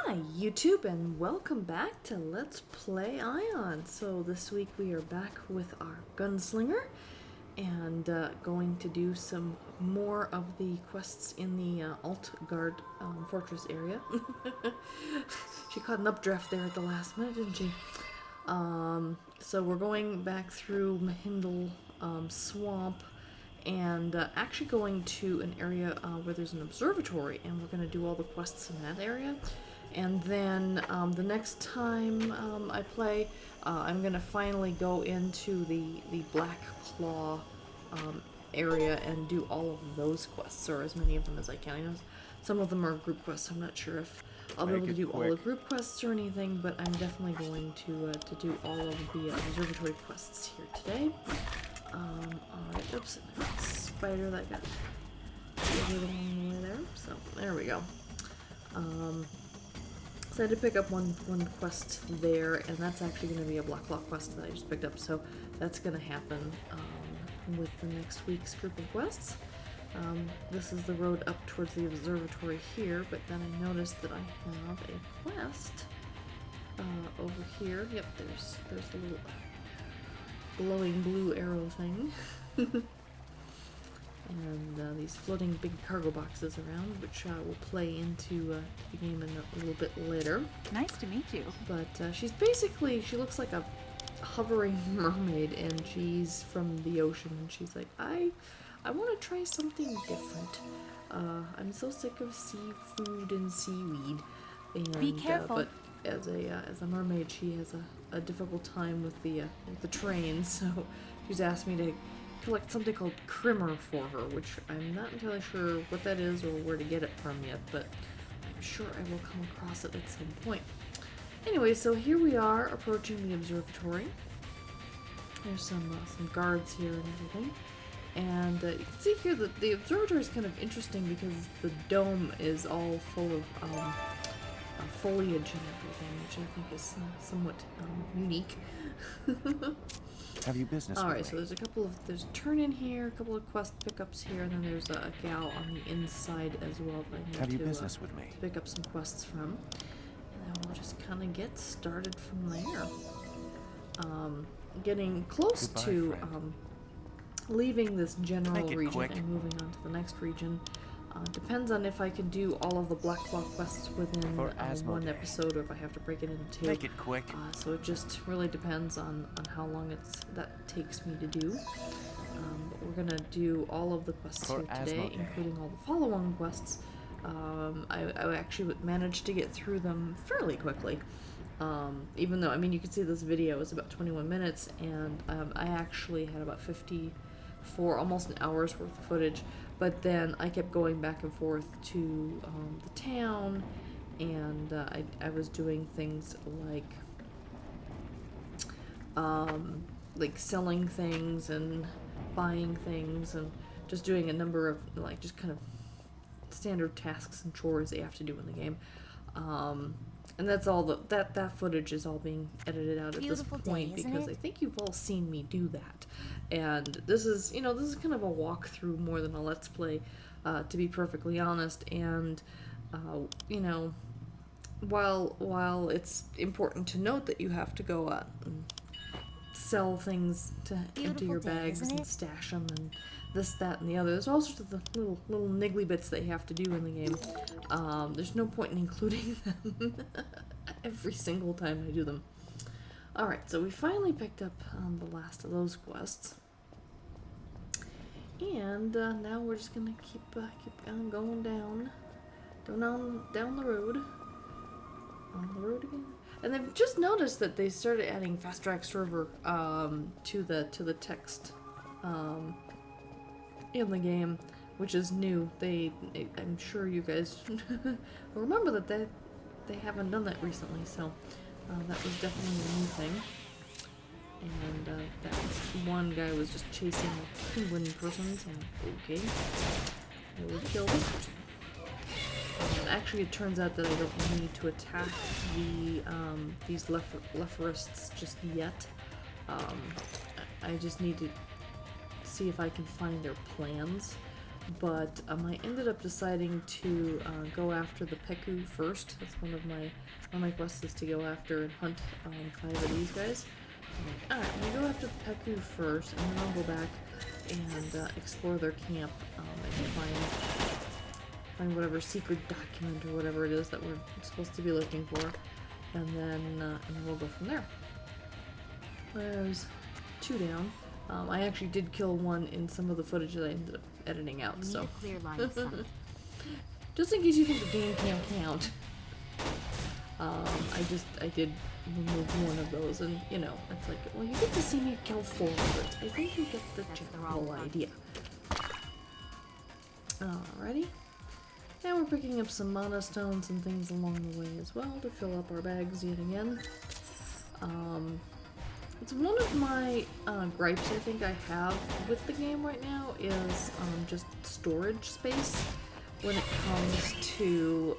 Hi YouTube and welcome back to Let's Play Aion. So this week we are back with our Gunslinger and going to do some more of the quests in the Altgard Fortress area. She caught an updraft there at the last minute, didn't she? So we're going back through Mahindle Swamp and actually going to an area where there's an observatory, and we're going to do all the quests in that area. And then the next time I play, I'm going to finally go into the Black Claw area and do all of those quests, or as many of them as I can. I know some of them are group quests. I'm not sure if I'll be able to do all the group quests or anything, but I'm definitely going to do all of the observatory quests here today. Alright, oops, spider that got along the way there. So there we go. So I had to pick up one quest there, and that's actually going to be a Black Claw quest that I just picked up. So that's going to happen with the next week's group of quests. This is the road up towards the observatory here, but then I noticed that I have a quest over here. Yep, there's the little glowing blue arrow thing. And these floating big cargo boxes around, which will play into the game in a little bit later. Nice to meet you. But she looks like a hovering mermaid, and she's from the ocean, and she's like, I want to try something different. I'm so sick of seafood and seaweed. And, be careful. But as a mermaid, she has a difficult time with the train, so she's asked me to collect something called Crimmer for her, which I'm not entirely sure what that is or where to get it from yet, but I'm sure I will come across it at some point. Anyway, so here we are approaching the observatory. There's some guards here and everything. And you can see here that the observatory is kind of interesting because the dome is all full of foliage and everything, which I think is somewhat unique. Have you business with me? Alright, so there's a turn in here, a couple of quest pickups here, and then there's a gal on the inside as well that I need Have you business with me? to pick up some quests from. And then we'll just kind of get started from there. Getting close to leaving this general region and moving on to the next region. Depends on if I can do all of the Black Claw quests within one episode, or if I have to break it into two. Make it quick. So it just really depends on how long that takes me to do. But we're gonna do all of the quests here today, including all the follow-on quests. I actually managed to get through them fairly quickly. Even though, I mean, you can see this video is about 21 minutes, and I actually had about 54, almost an hour's worth of footage. But then I kept going back and forth to the town, and I was doing things like selling things and buying things, and just doing a number of just kind of standard tasks and chores that you have to do in the game. And that's all that footage is all being edited out at this point, because I think you've all seen me do that. And this is kind of a walkthrough more than a let's play, to be perfectly honest. And while it's important to note that you have to go out and sell things to empty your bags and stash them and this, that, and the other, there's all sorts of the little niggly bits that you have to do in the game. There's no point in including them every single time I do them. Alright, so we finally picked up the last of those quests. And now we're just gonna keep on going down the road. On the road again. And I've just noticed that they started adding Fast Track server to the text in the game, which is new. I'm sure you guys remember that they haven't done that recently, so that was definitely a new thing. And that one guy was just chasing a penguin person, so okay, I will kill this person. Actually, it turns out that I don't need to attack these lepharists just yet. I just need to see if I can find their plans. but I ended up deciding to go after the Peku first. That's one of my quests is to go after and hunt 5 of these guys. I'm like, alright, I'm gonna go after the Peku first, and then I'll go back and explore their camp and find whatever secret document or whatever it is that we're supposed to be looking for, and then we'll go from there. There's 2 down. I actually did kill one in some of the footage that I ended up editing out, so. Clear line of sight. Just in case you think the game can't count. I did remove one of those, and you know, it's like, well, you get to see me kill 4 others. I think you get the general idea. Alrighty. And we're picking up some mana stones and things along the way as well to fill up our bags yet again. It's one of my gripes I think I have with the game right now is just storage space when it comes to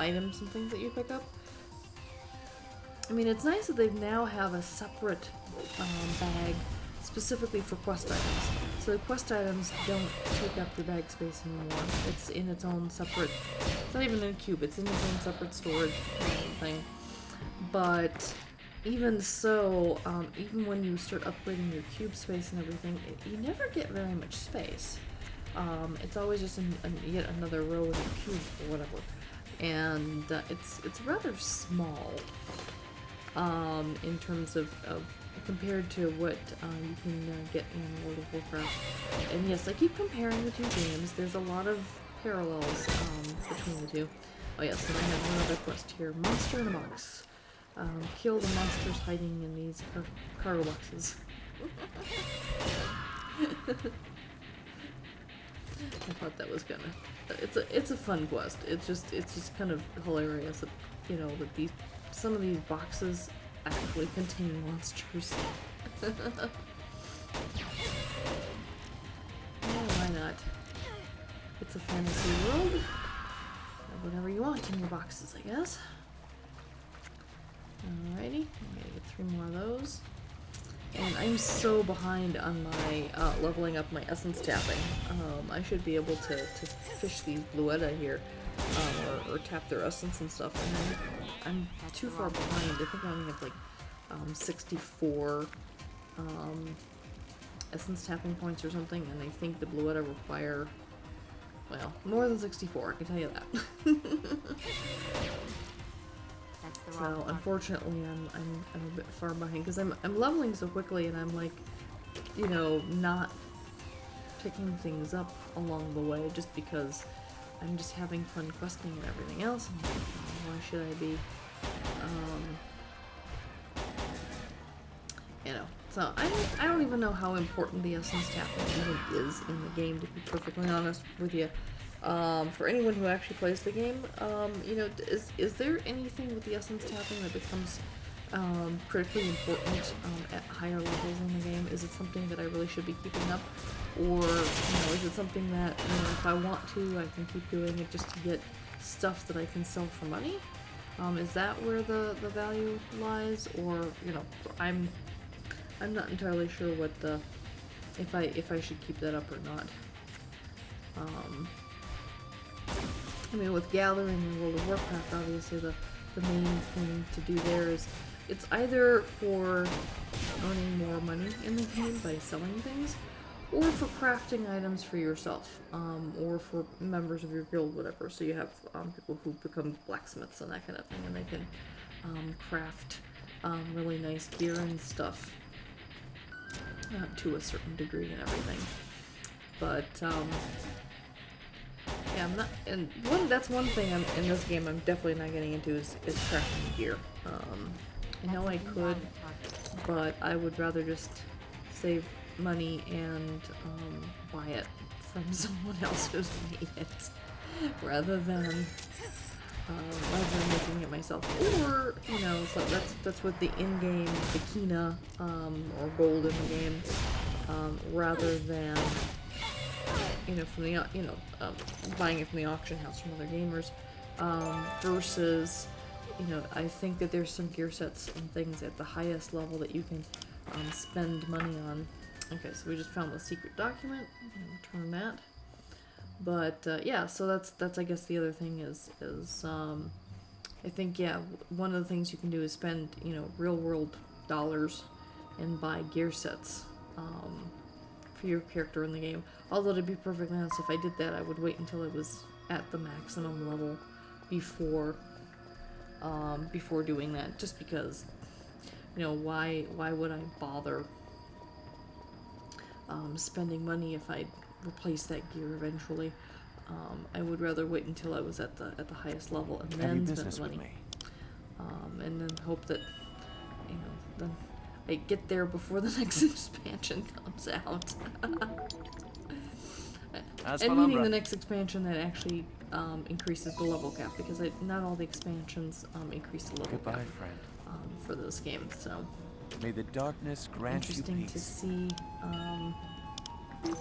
items and things that you pick up. I mean, it's nice that they now have a separate bag specifically for quest items. So the quest items don't take up your bag space anymore. It's in its own separate, it's not even in a cube, it's in its own separate storage thing. But even so, even when you start upgrading your cube space and everything, you never get very much space. It's always just yet another row in a cube or whatever. And it's rather small in terms of compared to what you can get in World of Warcraft. And yes, I keep comparing the 2 games. There's a lot of parallels between the 2. Oh yes, and I have one other quest here. Monster in a box. Kill the monsters hiding in these cargo boxes. I thought that was gonna. It's a fun quest. It's just kind of hilarious that, you know, that some of these boxes actually contain monsters. Yeah, why not? It's a fantasy world. Have whatever you want in your boxes, I guess. Alrighty, I'm gonna get 3 more of those. And I'm so behind on my leveling up my essence tapping. I should be able to fish these Bluetta here, or tap their essence and stuff, and I'm too far behind. I think I only have like 64 essence tapping points or something, and I think the Bluetta require, well, more than 64, I can tell you that. So unfortunately, I'm a bit far behind because I'm leveling so quickly, and I'm like, you know, not picking things up along the way just because I'm just having fun questing and everything else. And why should I be, you know? So I don't even know how important the essence tapping even is in the game, to be perfectly honest with you. For anyone who actually plays the game, you know, is there anything with the essence tapping that becomes critically important at higher levels in the game? Is it something that I really should be keeping up, or, you know, is it something that, you know, if I want to, I can keep doing it just to get stuff that I can sell for money? Is that where the value lies, or, you know, I'm not entirely sure what the if I should keep that up or not. I mean, with gathering in World of Warcraft, obviously the main thing to do there is it's either for earning more money in the game by selling things, or for crafting items for yourself, or for members of your guild, whatever. So you have people who become blacksmiths and that kind of thing, and they can craft really nice gear and stuff to a certain degree and everything. But yeah, I'm not, and that's one thing in this game I'm definitely not getting into is crafting gear. I know I could, but I would rather just save money and buy it from someone else who's made it, rather than making it myself. Or, you know, so that's what the in-game Bikina or gold in the game, rather than, you know, from the buying it from the auction house from other gamers, versus, you know, I think that there's some gear sets and things at the highest level that you can spend money on. Okay, so we just found the secret document. I'm gonna return that. But yeah, so that's I guess the other thing is I think, yeah, one of the things you can do is spend, you know, real world dollars and buy gear sets for your character in the game. Although, to be perfectly honest, if I did that, I would wait until I was at the maximum level before before doing that, just because, you know, why would I bother spending money if I'd replace that gear eventually? I would rather wait until I was at the highest level and then spend the money, and then hope that, you know, then I get there before the next expansion comes out. And meaning the next expansion that actually increases the level cap, because not all the expansions increase the level cap for those games. So may the darkness grant you peace. Interesting to see if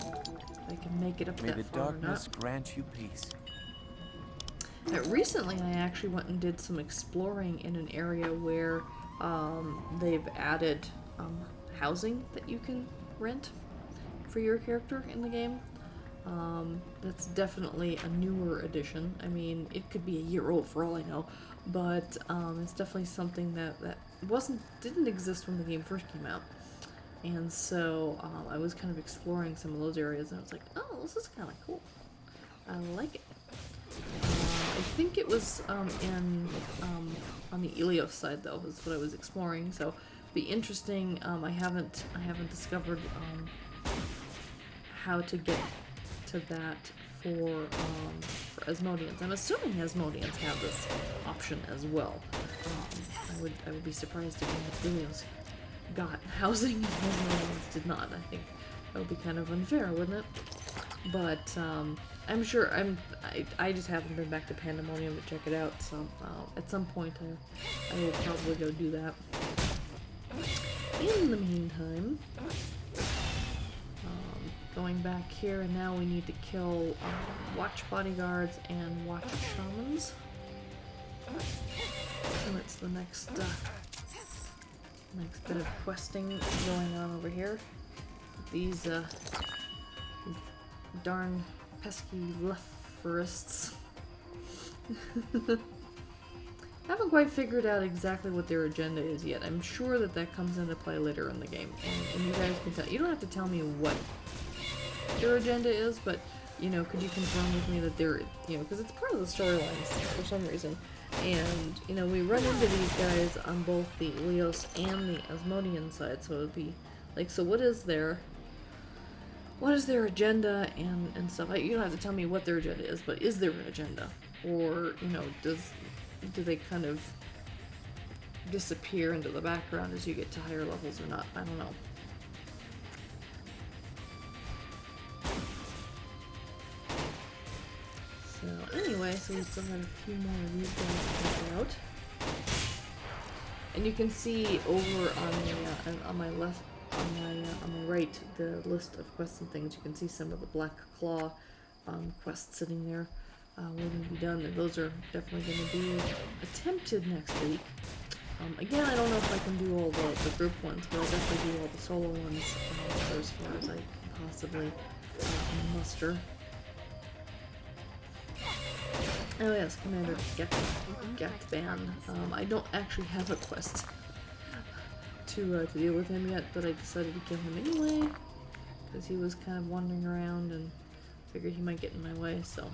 I can make it up may that the far darkness or not. grant you peace. Recently, I actually went and did some exploring in an area where they've added housing that you can rent for your character in the game. That's definitely a newer addition. I mean, it could be a year old for all I know, but it's definitely something that didn't exist when the game first came out. And so I was kind of exploring some of those areas, and I was like, oh, this is kind of cool. I like it. I think it was on the Ilios side, though, is what I was exploring. So it'd be interesting. I haven't discovered how to get to that for Asmodeans. I'm assuming Asmodeans have this option as well. I would be surprised if Ilios got housing and Asmodeans did not. I think that would be kind of unfair, wouldn't it? But I'm sure I just haven't been back to Pandemonium to check it out, so at some point I will probably go do that. In the meantime, going back here, and now we need to kill watch bodyguards and watch shamans. So it's the next bit of questing going on over here. These darn pesky lepharists. I haven't quite figured out exactly what their agenda is yet. I'm sure that comes into play later in the game, and you guys can tell. You don't have to tell me what their agenda is, but, you know, could you confirm with me that they're, you know, because it's part of the storylines for some reason. And, you know, we run into these guys on both the Ilios and the Asmodean side, so it would be like, so what is their agenda and stuff? You don't have to tell me what their agenda is, but is there an agenda? Or, you know, do they kind of disappear into the background as you get to higher levels or not? I don't know. So anyway, so we still have a few more of these guys to check out. And you can see over on my left, on my right, the list of quests and things. You can see some of the Black Claw quests sitting there waiting to be done, and those are definitely going to be attempted next week. Again, I don't know if I can do all the group ones, but I'll definitely do all the solo ones for as far as I can possibly muster. Oh yes, Commander Gatban. I don't actually have a quest to deal with him yet, but I decided to kill him anyway, because he was kind of wandering around and figured he might get in my way, so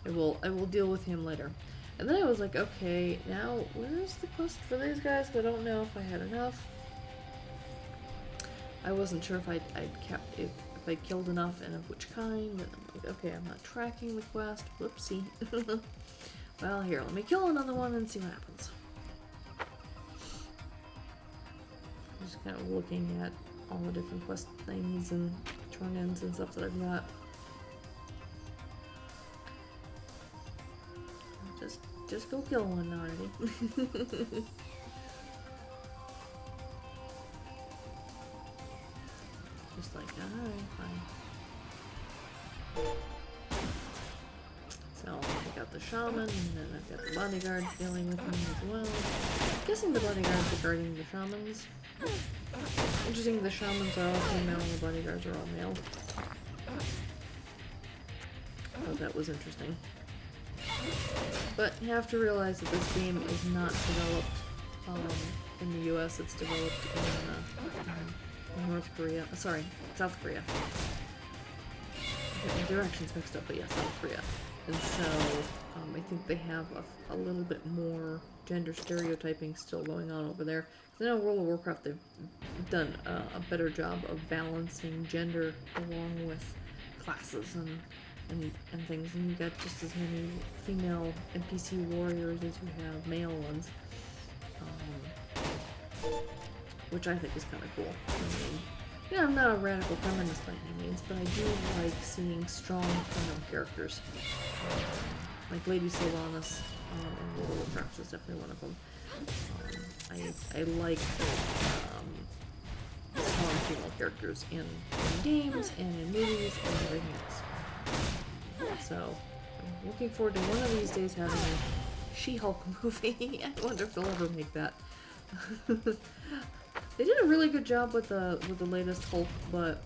I will deal with him later. And then I was like, okay, now where's the quest for these guys? I don't know if I had enough. I wasn't sure if if I killed enough and of which kind. And I'm like, okay, I'm not tracking the quest. Whoopsie. Well, here, let me kill another one and see what happens. I'm just kind of looking at all the different quest things and turn-ins and stuff that I've got. Just go kill one already. Just like, alright, fine. So I'll take out the shaman, and then I've got the bodyguard dealing with me as well. I'm guessing the bodyguards are guarding the shamans. Interesting, the shamans are all female and the bodyguards are all male. thought that was interesting. But you have to realize that this game is not developed in the US, it's developed in North Korea. Sorry, South Korea. I get my directions mixed up, but yeah, South Korea. And so I think they have a little bit more gender stereotyping still going on over there. I know World of Warcraft, they've done a better job of balancing gender along with classes and things, and you got just as many female NPC warriors as you have male ones, which I think is kind of cool. I mean, yeah, I'm not a radical feminist by any means, but I do like seeing strong female characters. Like Lady Sylvanas in World of Warcraft is definitely one of them. I like strong female characters in games and in movies and everything else. So I'm looking forward to one of these days having a She-Hulk movie. I wonder if they'll ever make that. They did a really good job with the latest Hulk, but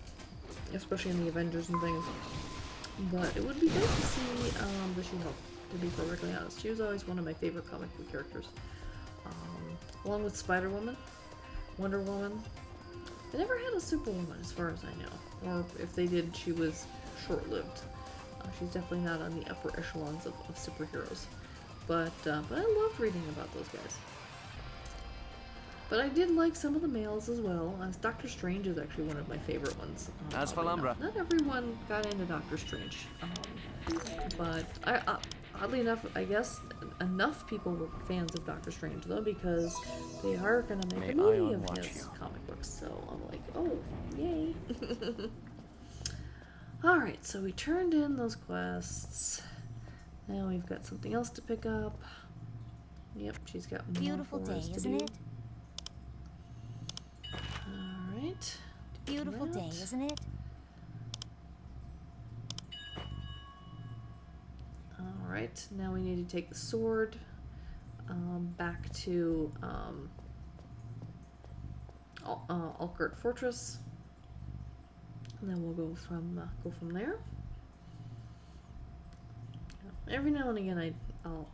especially in the Avengers and things. But it would be good to see the She-Hulk, to be perfectly honest. She was always one of my favorite comic book characters. Along with Spider-Woman, Wonder Woman. They never had a Superwoman as far as I know. Or if they did, she was short-lived. She's definitely not on the upper echelons of superheroes. But I loved reading about those guys. But I did like some of the males as well. Doctor Strange is actually one of my favorite ones. As for Lumbra. Not everyone got into Doctor Strange. But oddly enough, I guess enough people were fans of Doctor Strange, though, because they are going to make a movie of his comic books. So I'm like, oh, yay. Alright, so we turned in those quests. Now we've got something else to pick up. Yep, she's got more beautiful day, isn't it? Alright. Beautiful day, isn't it? Alright, now we need to take the sword back to Altgard Fortress. And then we'll go from there. Every now and again,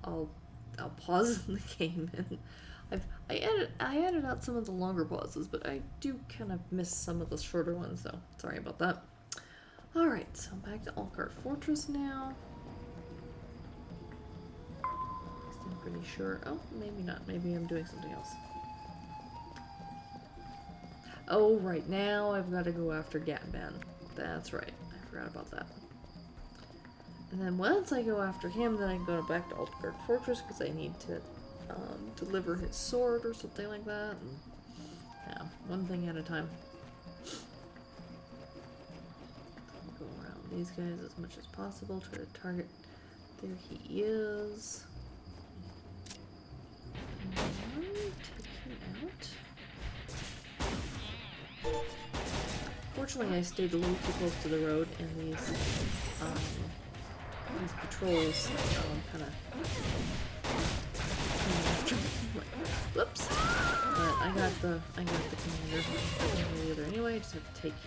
I'll pause in the game, and I edit out some of the longer pauses, but I do kind of miss some of the shorter ones, so sorry about that. All right, so back to Altgard Fortress now. I'm pretty sure. Oh, maybe not. Maybe I'm doing something else. Oh, right now I've got to go after Gatman. That's right. I forgot about that. And then once I go after him, then I can go back to Altgard Fortress because I need to deliver his sword or something like that. And, yeah, one thing at a time. Go around these guys as much as possible. Try to target. There he is. And take him out. Fortunately, I stayed a little too close to the road, and these patrols kind of whoops. But I got the commander either anyway. I just have to take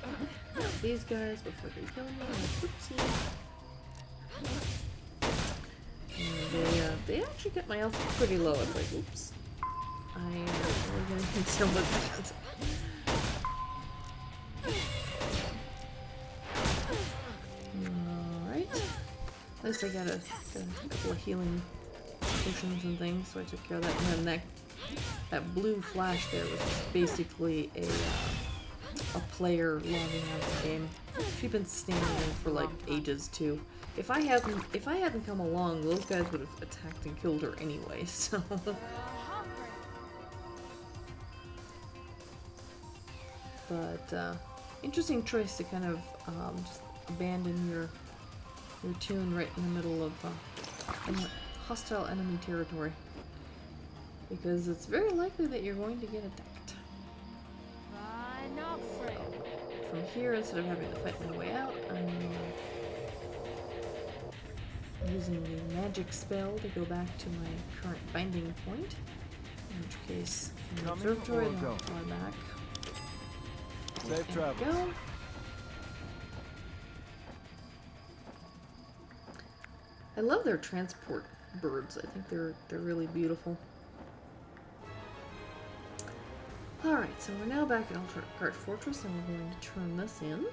out these guys before they kill me. And they actually got my health pretty low. It's like, oops. I am really gonna need some of that. Alright. At least I got a couple of healing potions and things, so I took care of that. And then that blue flash there was basically a player logging out the game. She'd been standing there for like ages too. If I hadn't come along, those guys would have attacked and killed her anyway, so but interesting choice to kind of just abandon your tune right in the middle of hostile enemy territory, because it's very likely that you're going to get attacked. So, from here, instead of having to fight my way out, I'm using the magic spell to go back to my current binding point, in which case the Observatory, then I'll fly back. Safe travel. Go. I love their transport birds. I think they're really beautiful. Alright, so we're now back at Altgard Fortress, and we're going to turn this in.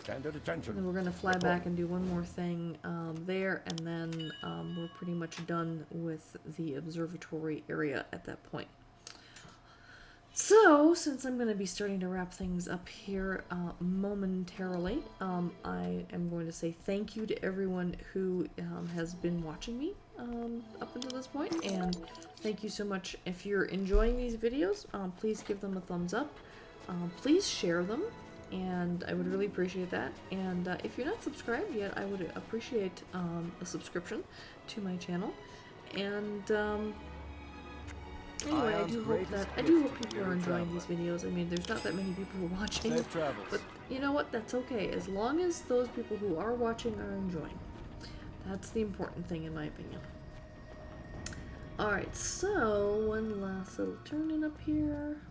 Standard attention. And then we're going to fly back and do one more thing there, and then we're pretty much done with the observatory area at that point. So, since I'm going to be starting to wrap things up here momentarily, I am going to say thank you to everyone who has been watching me up until this point, and thank you so much. If you're enjoying these videos, please give them a thumbs up. Please share them, and I would really appreciate that. And if you're not subscribed yet, I would appreciate a subscription to my channel. And anyway, I do hope people are enjoying these videos. I mean, there's not that many people watching, Safe travels. but you know what? That's okay, as long as those people who are watching are enjoying. That's the important thing, in my opinion. Alright, so one last little turn in up here.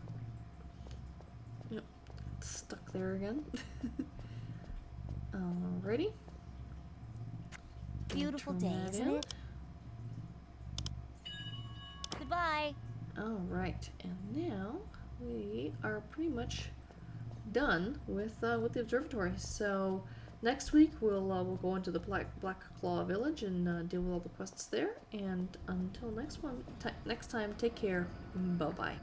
Yep, it's stuck there again. Alrighty. Beautiful Turn day, that isn't in. it? Goodbye. Alright, and now we are pretty much done with the observatory. So next week we'll go into the Black Claw village and deal with all the quests there. And until next time, take care. Bye bye.